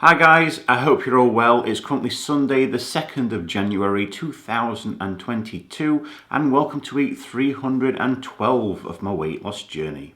Hi guys, I hope you're all well. It's currently Sunday the 2nd of January 2022 and welcome to week 312 of my weight loss journey.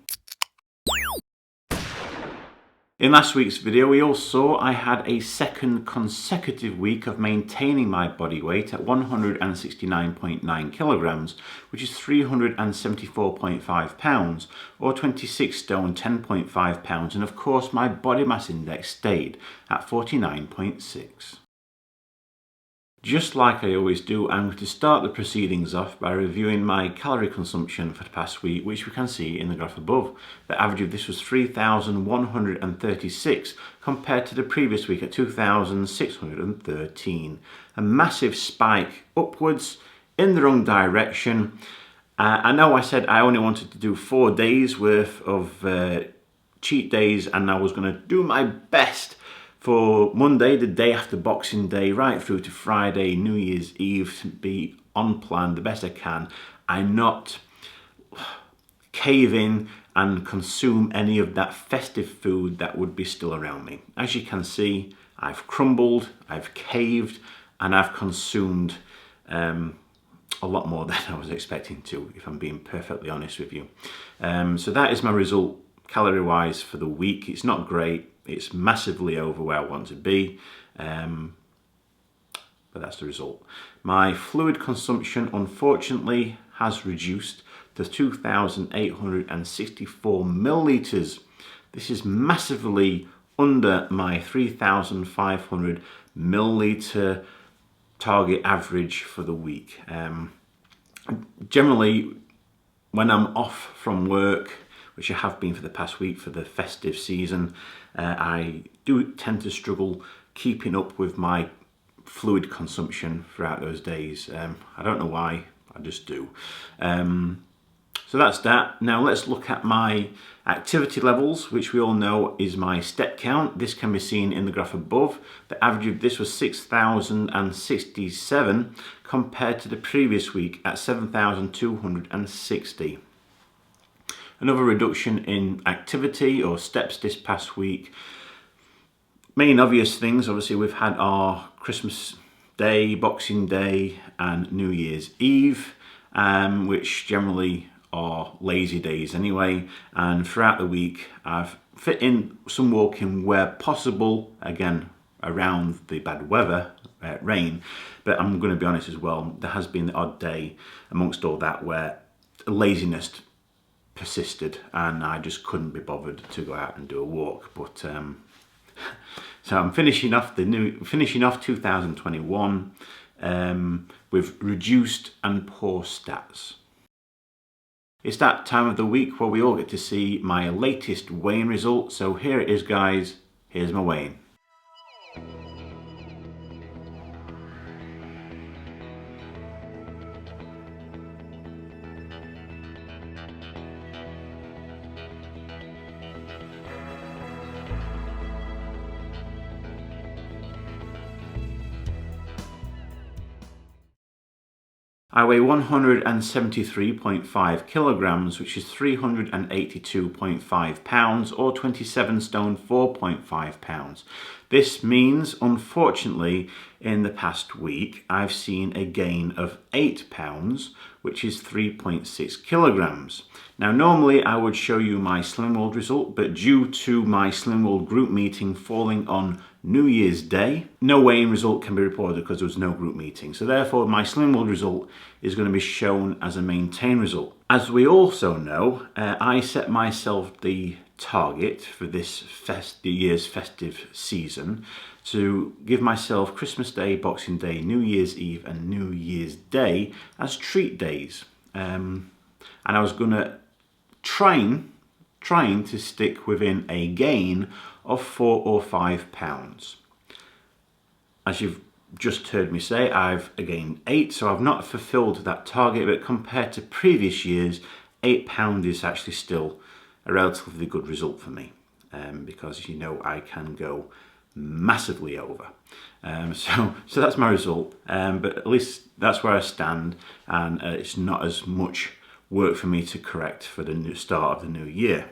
In last week's video we all saw I had a second consecutive week of maintaining my body weight at 169.9 kilograms, which is 374.5 pounds or 26 stone 10.5 pounds, and of course my body mass index stayed at 49.6. Just like I always do, I'm going to start the proceedings off by reviewing my calorie consumption for the past week, which we can see in the graph above. The average of this was 3,136 compared to the previous week at 2,613. A massive spike upwards in the wrong direction. I know I said I only wanted to do 4 days worth of cheat days, and I was going to do my best for Monday, the day after Boxing Day, right through to Friday, New Year's Eve, to be on plan the best I can. I'm not cave in and consume any of that festive food that would be still around me. As you can see, I've crumbled, I've caved, and I've consumed a lot more than I was expecting to, if I'm being perfectly honest with you. So that is my result calorie-wise for the week. It's not great. It's massively over where I want to be, but that's the result. My fluid consumption, unfortunately, has reduced to 2,864 millilitres. This is massively under my 3,500 millilitre target average for the week. Generally, when I'm off from work, which I have been for the past week for the festive season, I do tend to struggle keeping up with my fluid consumption throughout those days. I don't know why, I just do. So that's that. Now let's look at my activity levels, which we all know is my step count. This can be seen in the graph above. The average of this was 6,067 compared to the previous week at 7,260. Another reduction in activity or steps this past week. Main obvious things, obviously we've had our Christmas Day, Boxing Day and New Year's Eve, which generally are lazy days anyway, and throughout the week I've fit in some walking where possible, again around the bad weather, rain, but I'm going to be honest as well, there has been the odd day amongst all that where laziness persisted and I just couldn't be bothered to go out and do a walk. But so I'm finishing off 2021 with reduced and poor stats. It's that time of the week where we all get to see my latest weighing result. So here it is, guys. Here's my weighing. I weigh 173.5 kilograms, which is 382.5 pounds or 27 stone 4.5 pounds. This means, unfortunately, in the past week, I've seen a gain of 8 pounds, which is 3.6 kilograms. Now, normally I would show you my Slim World result, but due to my Slim World group meeting falling on New Year's Day, no weighing result can be reported because there was no group meeting. So therefore my Slim World result is going to be shown as a maintain result. As we also know, I set myself the target for this year's festive season to give myself Christmas Day, Boxing Day, New Year's Eve and New Year's Day as treat days. And I was going to trying to stick within a gain of 4 or 5 pounds. As you've just heard me say, I've gained 8, so I've not fulfilled that target, but compared to previous years, 8 pounds is actually still a relatively good result for me, because you know I can go massively over. So that's my result, but at least that's where I stand, and it's not as much work for me to correct for the start of the new year.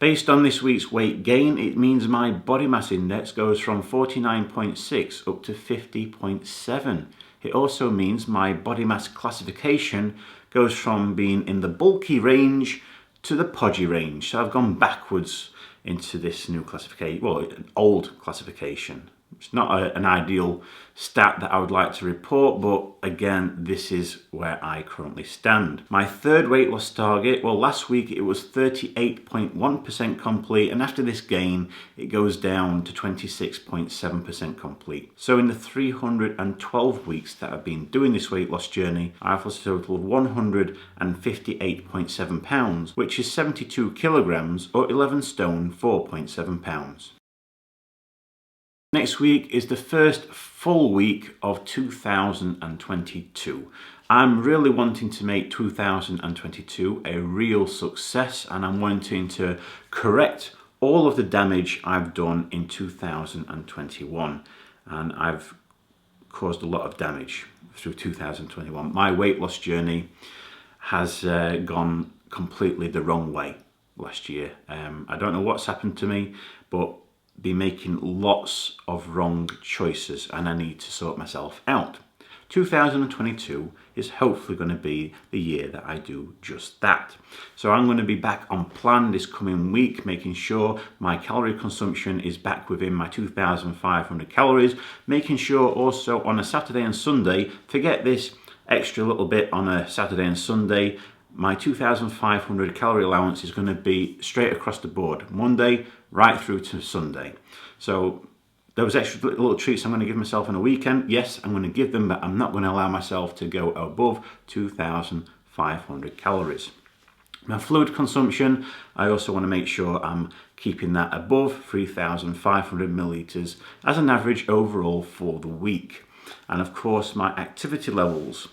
Based on this week's weight gain, it means my body mass index goes from 49.6 up to 50.7. It also means my body mass classification goes from being in the bulky range to the podgy range. So I've gone backwards into this new classification, well, an old classification. It's not an ideal stat that I would like to report, but again, this is where I currently stand. My third weight loss target, well, last week it was 38.1% complete, and after this gain, it goes down to 26.7% complete. So in the 312 weeks that I've been doing this weight loss journey, I've lost a total of 158.7 pounds, which is 72 kilograms or 11 stone, 4.7 pounds. Next week is the first full week of 2022. I'm really wanting to make 2022 a real success, and I'm wanting to correct all of the damage I've done in 2021. And I've caused a lot of damage through 2021. My weight loss journey has gone completely the wrong way last year. I don't know what's happened to me, but be making lots of wrong choices, and I need to sort myself out. 2022 is hopefully going to be the year that I do just that. So I'm going to be back on plan this coming week, making sure my calorie consumption is back within my 2,500 calories, making sure also on a Saturday and Sunday, forget this extra little bit on a Saturday and Sunday, my 2,500 calorie allowance is going to be straight across the board, Monday right through to Sunday. So those extra little treats I'm going to give myself on a weekend, yes, I'm going to give them, but I'm not going to allow myself to go above 2,500 calories. My fluid consumption, I also want to make sure I'm keeping that above 3,500 millilitres as an average overall for the week. And of course, my activity levels.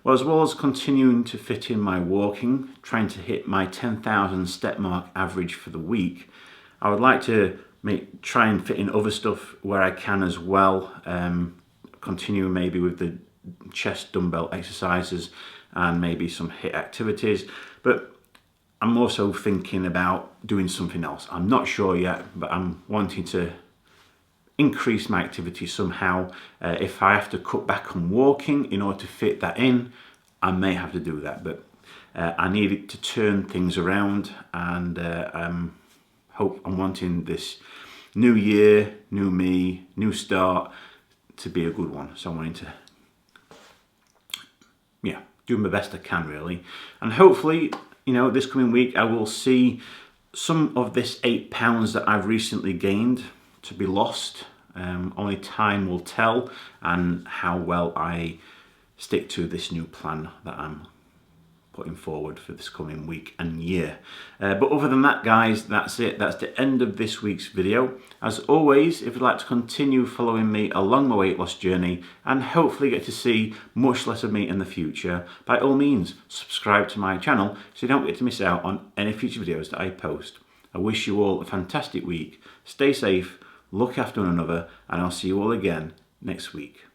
Well, as well as continuing to fit in my walking, trying to hit my 10,000 step mark average for the week, I would like to try and fit in other stuff where I can as well. Continue maybe with the chest dumbbell exercises and maybe some HIIT activities. But I'm also thinking about doing something else. I'm not sure yet, but I'm wanting to increase my activity somehow. If I have to cut back on walking in order to fit that in, I may have to do that. But I need to turn things around, and I'm wanting this new year, new me, new start to be a good one. So I'm wanting to, do my best I can really. And hopefully, this coming week I will see some of this 8 pounds that I've recently gained to be lost. Only time will tell, and how well I stick to this new plan that I'm putting forward for this coming week and year. But other than that, guys, that's it. That's the end of this week's video. As always, if you'd like to continue following me along my weight loss journey and hopefully get to see much less of me in the future, by all means, subscribe to my channel so you don't get to miss out on any future videos that I post. I wish you all a fantastic week. Stay safe, look after one another, and I'll see you all again next week.